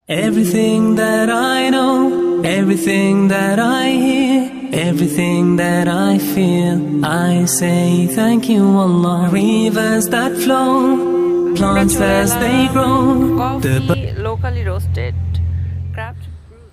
Everything that I know, everything that I hear, everything that I feel, I say thank you Allah. Rivers that flow, plants as they grow, Coffee locally roasted craft.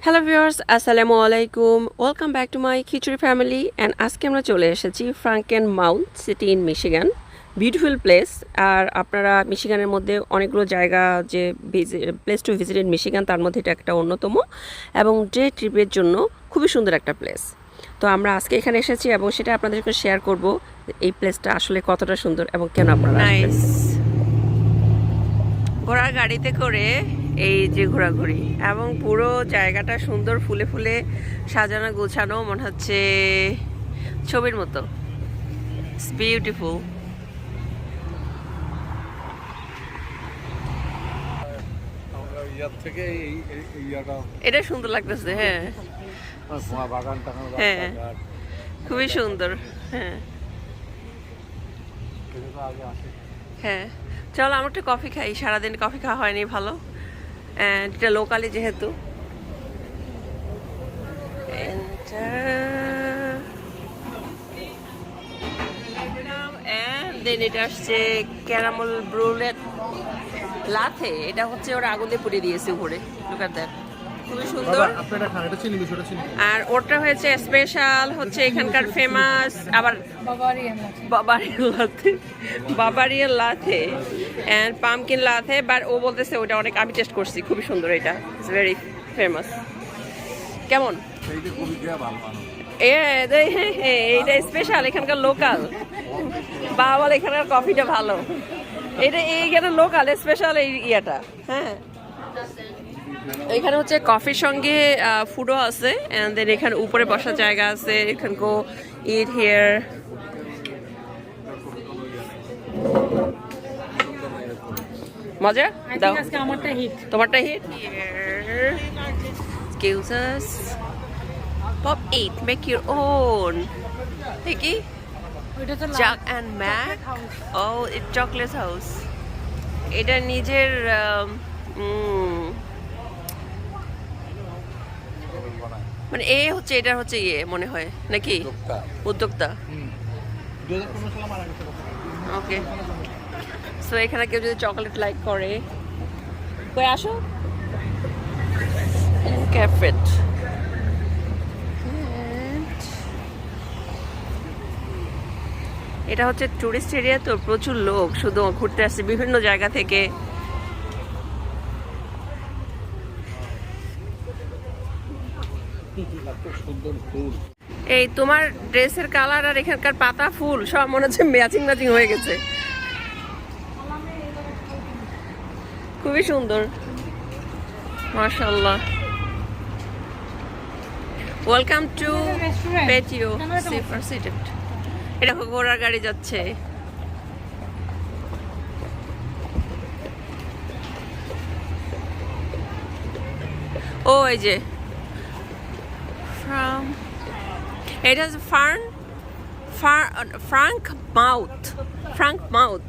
Hello viewers, আসসালামু আলাইকুম, welcome back to my khichdi family. And আজকে আমরা চলে এসেছি Frankenmuth city in Michigan. Beautiful place. আর আপনারা মিশিগানের মধ্যে অনেকগুলো জায়গা যে place to visit in Michigan, তার মধ্যে এটা একটা অন্যতম এবং ডে ট্রিপের জন্য খুবই সুন্দর একটা প্লেস। তো আমরা আজকে এখানে এসেছি এবং সেটা আপনাদেরকে শেয়ার করব এই প্লেসটা আসলে কতটা সুন্দর এবং কেন আপনারা আসবেন। ঘোড়ার গাড়িতে করে এই যে ঘোরাঘুরি এবং পুরো জায়গাটা সুন্দর ফুলে ফুলে সাজানো গোছানো, মনে হচ্ছে ছবির মতো। It's beautiful. এটা সুন্দর লাগতেছে। হ্যাঁ হ্যাঁ, খুবই সুন্দর। হ্যাঁ হ্যাঁ, চলো আমরা একটু কফি খাই, সারাদিন কফি খাওয়া হয়নি ভালো। এটা লোকালি যেহেতু। দেন এটা আসছে ক্যারামেল ব্রুলেট লাথে। এটা হচ্ছে ওরা আগুন দিয়ে পুড়িয়ে দিয়েছে উপরে। লুক এট দ্যাট, খুবই সুন্দর। আর ওটা হয়েছে স্পেশাল, হচ্ছে এখানকার ফেমাস আবার বাবারিয়ার লাথে অ্যান্ড পামকিন লাথে। বাট ও বলতেছে ওটা অনেক, আমি টেস্ট করছি, খুবই সুন্দর। এটা ইটস ভেরি ফেমাস। কেমন? এইটা স্পেশাল, এখানকার লোকাল। বাবা এখানকার কফিটা ভালো। এটা এইখানে লোকাল স্পেশাল এই ইয়েটা। হ্যাঁ, এখানে হচ্ছে কফির সঙ্গে ফুডও আছে এন্ড দেন এখানে উপরে বসার জায়গা আছে। এখানে গো ইট হিয়ার। মজা দাও, তোমারটা hit. Excuse us. Pop 8, make your own. দেখি Jack and Mac. Oh, it's chocolate house. এটা নিজের মানে এ হচ্ছে, এটা হচ্ছে ইয়ে মনে হয় নাকি উদ্যোক্তা। ওকে, সো এখানে কেউ যদি চকলেট লাইক করে, কই আসো ক্যাফে। এটা হচ্ছে টুরিস্ট এরিয়া, তো প্রচুর লোক শুধু ঘুরতে আসছে বিভিন্ন জায়গা থেকে। এই তোমার ড্রেসের কালার আর এখানকার পাতা ফুল সব মনে হচ্ছে ম্যাচিং ম্যাচিং হয়ে গেছে, খুবই সুন্দর। মাশাআল্লাহ। ওয়েলকাম টু পেটিও সিফার সিটি। এটা ঘোড়ার গাড়ি যাচ্ছে। ও এই যে এটা হচ্ছে ফ্রাঙ্ক মাউথ।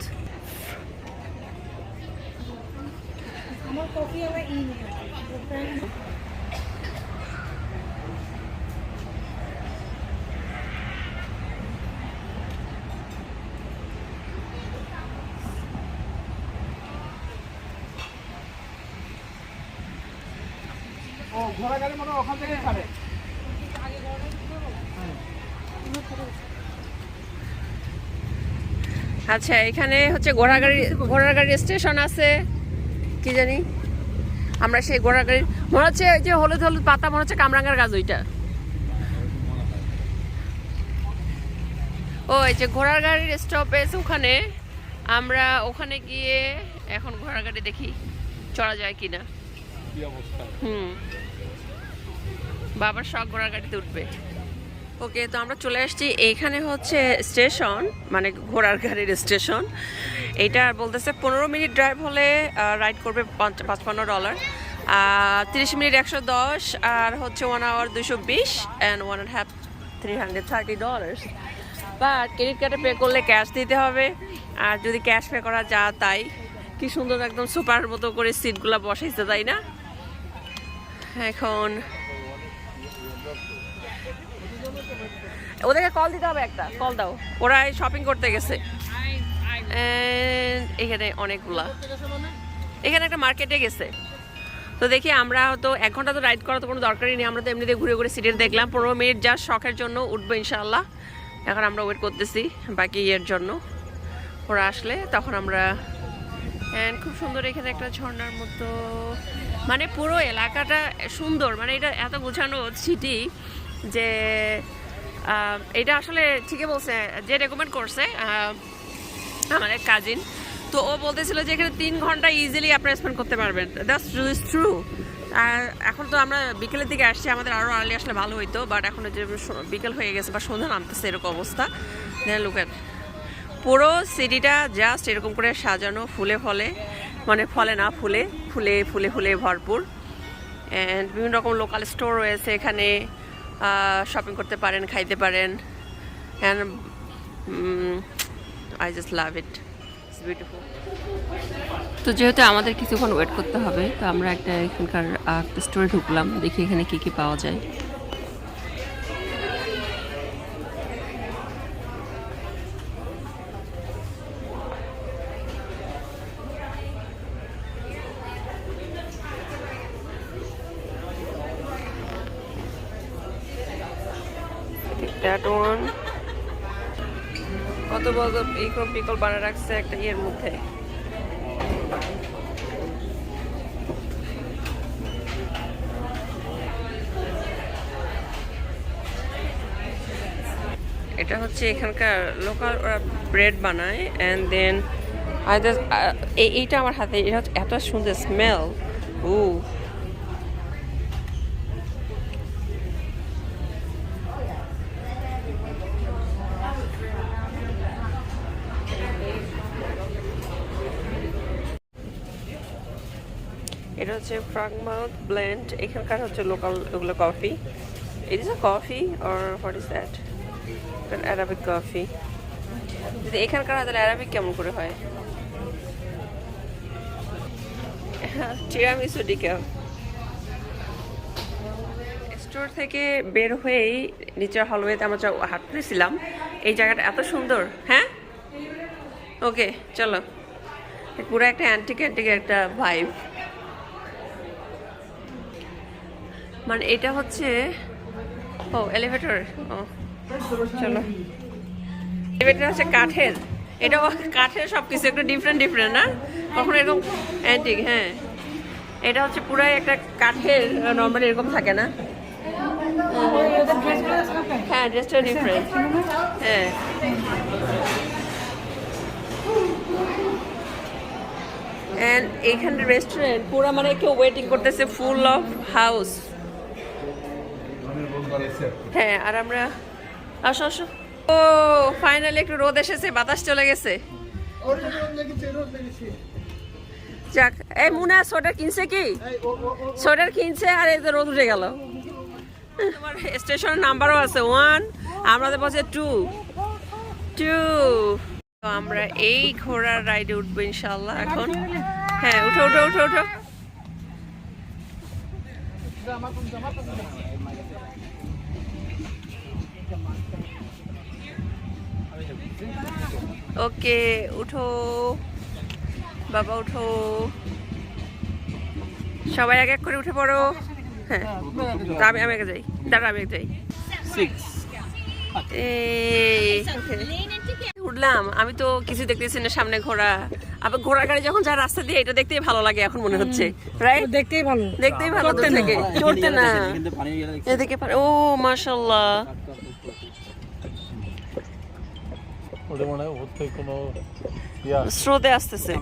আচ্ছা, এখানে হচ্ছে ঘোড়ার গাড়ি স্টেশন আছে, কি জানি আমরা সেই ঘোড়ার গাড়ি, মনে হচ্ছে ওই যে হলুদ হলুদ পাতা, মনে হচ্ছে কামরাঙ্গার গাছ ওইটা। ও এই যে ঘোড়ার গাড়ির স্টপেজ ওখানে, আমরা ওখানে গিয়ে এখন ঘোড়ার গাড়ি দেখি চড়া যায় কিনা। বাবার শখ ঘোড়ার গাড়িতে উঠবে। ওকে, তো আমরা চলে আসছি। এইখানে হচ্ছে স্টেশন, মানে ঘোড়ার গাড়ির স্টেশন। এইটা বলতেছে 15 মিনিট ড্রাইভ হলে রাইড করবে $55, 30 মিনিট 110, আর হচ্ছে 1 আওয়ার 220 অ্যান্ড 1.5 $330। বাট ক্রেডিট কার্ডে পে করলে ক্যাশ দিতে হবে, আর যদি ক্যাশ পে করা যায় তাই। কি সুন্দর একদম সুপার মতো করে সিটগুলো বসাইছে, তাই না? এখন ওদেরকে কল দিতে হবে, একটা কল দাও, ওরা শপিং করতে গেছে। এখানে অনেকগুলা, এখানে একটা মার্কেটে গেছে। তো দেখি আমরা তো 1 ঘন্টা তো রাইড করা তো কোনো দরকারই নেই, আমরা তো এমনিতে ঘুরে ঘুরে সিটি দেখলাম। 15 মিনিট যা শখের জন্য উঠবো ইনশাআল্লাহ। এখন আমরা ওয়েট করতেছি বাকি ইয়ের জন্য, ওরা আসলে তখন আমরা। অ্যান্ড খুব সুন্দর এখানে একটা ঝর্ণার মতো, মানে পুরো এলাকাটা সুন্দর, মানে এটা এত গোছানো সিটি যে এটা আসলে ঠিকই বলছে যে রেকমেন্ড করছে আমার এক কাজিন। তো ও বলতেছিল যে এখানে 3 ঘন্টা ইজিলি আপনারা স্পেন্ড করতে পারবেন। That's true. আর এখন তো আমরা বিকেলের দিকে আসছি, আমাদের আরও আর্লি আসলে ভালো হইতো, বাট এখন যে বিকেল হয়ে গেছে বা সন্ধ্যা নামতেছে এরকম অবস্থা। লুক এট পুরো সিটিটা জাস্ট এরকম করে সাজানো ফুলে ফলে, মানে ফলে না ফুলে ফুলে ফুলে ফুলে ভরপুর। অ্যান্ড বিভিন্ন রকম লোকাল স্টোর রয়েছে এখানে, শপিং করতে পারেন, খাইতে পারেন। And I just love it, it's beautiful. তো যেহেতু আমাদের কিছুক্ষণ ওয়েট করতে হবে, তো আমরা একটা এখানকার একটা স্টোরে ঢুকলাম, দেখি এখানে কী কী পাওয়া যায়। That one. কত বড় এইরকম পিকল বানিয়ে রাখছে একটা ইয়ের মধ্যে। এটা হচ্ছে এখানকার লোকাল, ওরা ব্রেড বানায়। অ্যান্ড দেন এইটা আমার হাতে, এটা হচ্ছে এত সুন্দর স্মেল। ও এটা হচ্ছে ফ্রাঙ্কমাউথ ব্লেন্ড, এখানকার হচ্ছে লোকাল ওগুলো coffee. It is a coffee or what is that? Arabic coffee. যদি এখানকার তাহলে অ্যারাবিক কেমন করে হয়? টিরামিসু ডিকাফ। স্টোর থেকে বের হয়েই নিচের হলওয়েতে আমরা হাঁটতেছিলাম, এই জায়গাটা এত সুন্দর। হ্যাঁ, ওকে চলো। পুরো একটা অ্যান্টিক একটা ভাইব। মানে এটা হচ্ছে ও এলিভেটর। ও চলো, এলিভেটর হচ্ছে কাঠের, এটাও কাঠের, সব কিছু একটু ডিফারেন্ট না, কখনো এরকম অ্যান্টিক। হ্যাঁ, এটা হচ্ছে পুরাই একটা কাঠের, নর্মালি এরকম থাকে না। হ্যাঁ, ড্রেসটা ডিফারেন্ট। হ্যাঁ, এন্ড এইখানে রেস্টুরেন্ট পুরো, মানে কেউ ওয়েটিং করতেছে, ফুল অফ হাউস। হ্যাঁ, আর আমরা আসো আসো। ও ফাইনালি একটু রোদ এসেছে, বাতাস চলে গেছে। যাক, এই মুনা সোয়েটার কিনছে কি? সোয়েটার কিনছে, আর এই যে রোদ উঠে গেল। তোমার স্টেশনের নাম্বারও আছে 1, আমাদের পাশে 2। তো আমরা এই ঘোড়ার রাইডে উঠবো ইনশাল্লাহ এখন। হ্যাঁ, উঠো উঠো উঠো উঠো। ওকে, উঠো বাবা, উঠো। সবাই এক এক করে উঠে পড়ো। হ্যাঁ, আমি আগে যাই, দাঁড়া আমি যাই। উঠলাম, আমি তো কিছু দেখতেছি না সামনে ঘোড়া। আবার ঘোড়ার গাড়ি যখন যা রাস্তা দিয়ে, এটা দেখতেই ভালো লাগে এখন মনে হচ্ছে, রাইট? দেখতেই ভালো দূর থেকে, চড়তে না। এদিকে ও মাশাআল্লাহ, স্রোতে আসতেছে।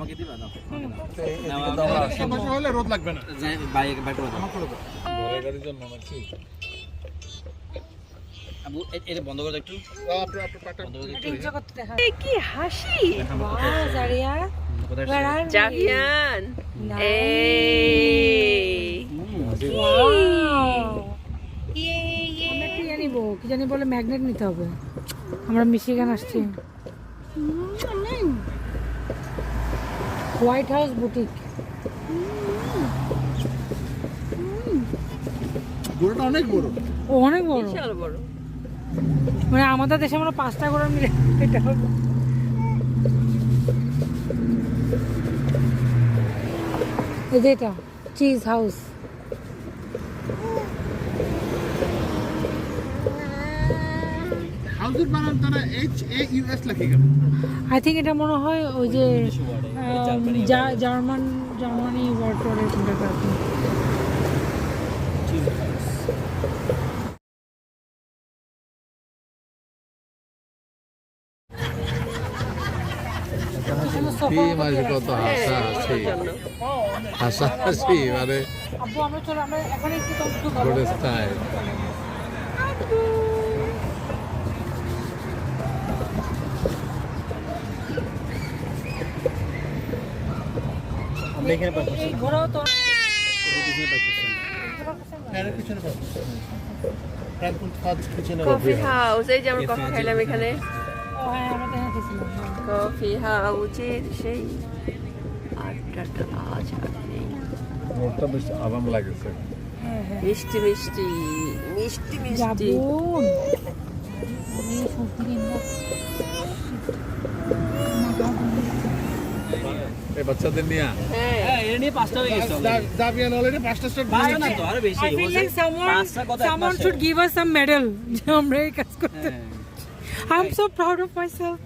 কি হাসি! জাভিয়ান, কি জানি বলে ম্যাগনেট নিতে হবে। আমরা মিশিগান আসছি, হোয়াইট হাউস বুটিক। গরুটা অনেক বড়। ও অনেক বড়, বিশাল বড়। মানে আমাদের দেশে আমরা 5টা ঘোড়া মিলে এটা হবে। এই যে এটা চিজ হাউস। হাউসের বানান তারা HAUS লেখে কেন? আই থিঙ্ক এটা মনে হয় ওই যে জার্মানি ওয়ার্ড টরে কোনটা আছে। কি মাঝে কত হাসাহাসি, হাসাহাসি মানে আব্বু আমরা চলো, আমরা এখন একটু কষ্ট গোড়ে স্টাইল। এই ঘোড়াও তো কফি হাউস, এই যে আমরা কফি খাইলাম এখানে। ও হ্যাঁ আমরা তো এখানে খেয়েছিলাম। কফি হাউসের সেই আড্ডাটা আজ আর নেই। মোটটা বেশ আরাম লাগেছে। হ্যাঁ হ্যাঁ মিষ্টি মিষ্টি মিষ্টি মিষ্টি। যাবুন আমি সত্যি না এই বাচ্চাদের নিয়ে হ্যাঁ এটা নিয়ে 5টা হয়ে গেছে জাবিয়ান অলরেডি 5টা স্টার্ট পাঁচটা না তো আরো বেশি I feel like পাঁচটা কত এক someone মাসে? should give us some medal যে আমরা এই কাজ করতে। I'm so proud of myself.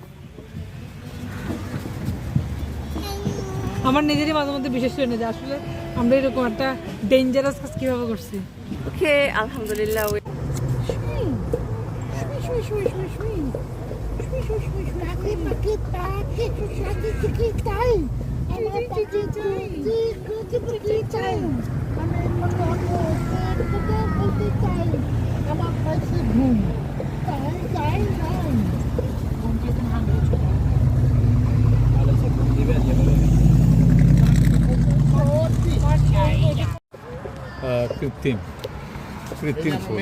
আমার নিজেরই মাঝে মধ্যে বিশেষ করে যে আসলে আমরা এরকম একটা ডেঞ্জারাস কাজ কিভাবে করছি। ওকে আলহামদুলিল্লাহ। কৃত্রিম ফুল।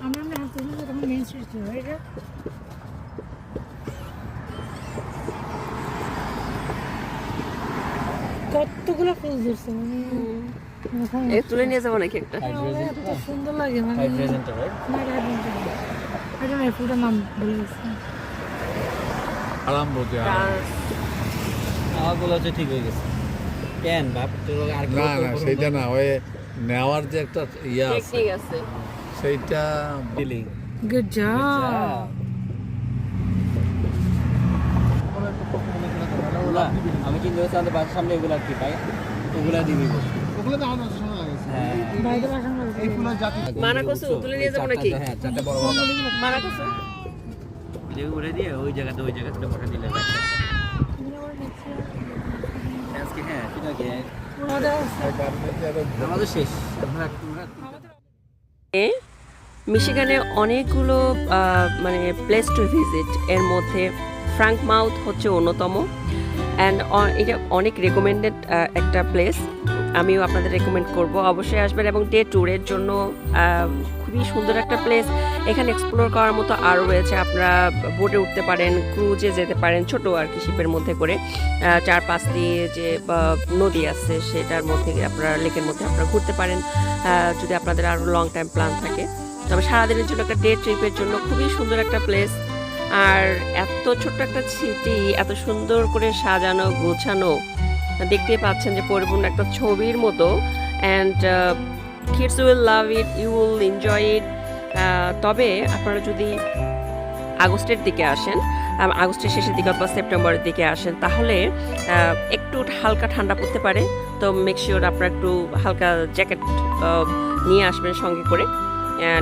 আমরা হাতে তখন মেইন স্ট্রিট ছিল এটা। কতগুলো ফুল ধরছে মানে এ তুলে নিয়ে যাবো নাকি একটা? এত সুন্দর লাগে মানে না এটা এটা না ফুলটার নাম ভুলে গেছি। আরাম বোঝে আমাগুলো হচ্ছে ঠিক হয়ে গেছে কেন বাপ তোর আর না না সেইটা না, ওই নেওয়ার যে একটা ইয়া আছে টেকনিক আছে। সেইটা ফিলিং গুড জব। আমি কিন্তু আমাদের বাসার সামনে এগুলা কি পাই ওগুলা দিবি ওগুলো তো আমার শোনা লাগছে। হ্যাঁ বাইরে বাসন করে এই ফুলের জাতি মানা কসু তুলে নিয়ে যাবো নাকি? হ্যাঁ চারটা বড় বড় মানা কসু যে উড়ে দিয়ে ওই জায়গাতে বসে দিলে আজকে হ্যাঁ ঠিক আছে আমাদের শেষ মিশিগানে অনেকগুলো মানে প্লেস টু ভিজিট, এর মধ্যে ফ্রাঙ্ক মাউথ হচ্ছে অন্যতম। অ্যান্ড এটা অনেক রেকমেন্ডেড একটা প্লেস, আমিও আপনাদের রেকমেন্ড করব অবশ্যই আসবেন। এবং ডে ট্যুরের জন্য খুবই সুন্দর একটা প্লেস। এখানে এক্সপ্লোর করার মতো আরও রয়েছে, আপনারা বোটে উঠতে পারেন, ক্রুজে যেতে পারেন, ছোট আর কি শিপের মধ্যে করে 4-5 দিয়ে যে নদী আছে সেটার মধ্যে আপনারা লেকের মধ্যে আপনারা ঘুরতে পারেন যদি আপনাদের আরও লং টাইম প্ল্যান থাকে। তবে সারাদিনের জন্য একটা ডে ট্রিপের জন্য খুবই সুন্দর একটা প্লেস। আর এত ছোট্ট একটা সিটি, এত সুন্দর করে সাজানো গোছানো, দেখতে পাচ্ছেন যে পরিপূর্ণ একটা ছবির মতো। And kids will love it, you will enjoy it. তবে আপনারা যদি আগস্টের দিকে আসেন, আগস্টের শেষের দিকে অথবা সেপ্টেম্বরের দিকে আসেন, তাহলে একটু হালকা ঠান্ডা পড়তে পারে। তো মেক শিওর আপনারা একটু হালকা জ্যাকেট নিয়ে আসবেন সঙ্গে করে।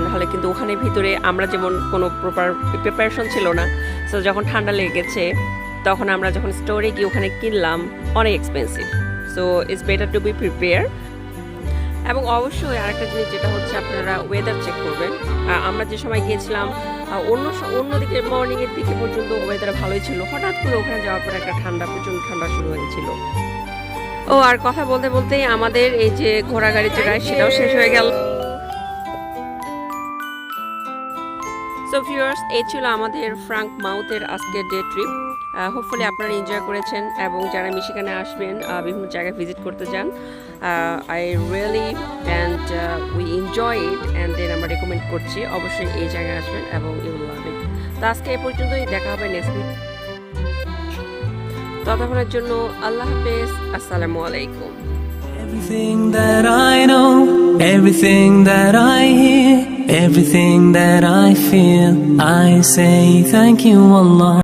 নাহলে কিন্তু ওখানে ভিতরে আমরা যেমন কোনো প্রপার প্রিপারেশন ছিল না, সো যখন ঠান্ডা লেগেছে তখন আমরা যখন স্টোরে গিয়ে ওখানে কিনলাম অনেক expensive. So it's better to B prepare. এবং অবশ্যই আরেকটা জিনিস যেটা হচ্ছে আপনারা ওয়েদার চেক করবেন। আমরা যে সময় গিয়েছিলাম অন্যদিকে মর্নিংয়ের দিকে পর্যন্ত ওয়েদার ভালোই ছিল, হঠাৎ করে ওখানে যাওয়ার পরে একটা প্রচণ্ড ঠান্ডা শুরু হয়েছিল। ও আর কথা বলতে বলতেই আমাদের এই যে ঘোড়াগাড়ির যে রাইড সেটাও শেষ হয়ে গেল। সো ভিউয়ার্স, এই ছিল আমাদের ফ্রাঙ্ক মাউথের আজকের ডে ট্রিপ। হোপফুলি আপনারা এনজয় করেছেন এবং যারা মিশিগানে আসবেন বিভিন্ন জায়গায় ভিজিট করতে যান I really and we enjoy it and then আমরা রেকমেন্ড করছি অবশ্যই এই জায়গায় আসবেন এবং ইউ উইল লাভ ইট। তো আজকে এই পর্যন্তই, দেখা হবে নেক্সট উইক। ততক্ষণের জন্য আল্লাহ হাফেজ, আসসালামু আলাইকুম। Everything that I know, everything that I hear, everything that I feel, I say thank you, Allah.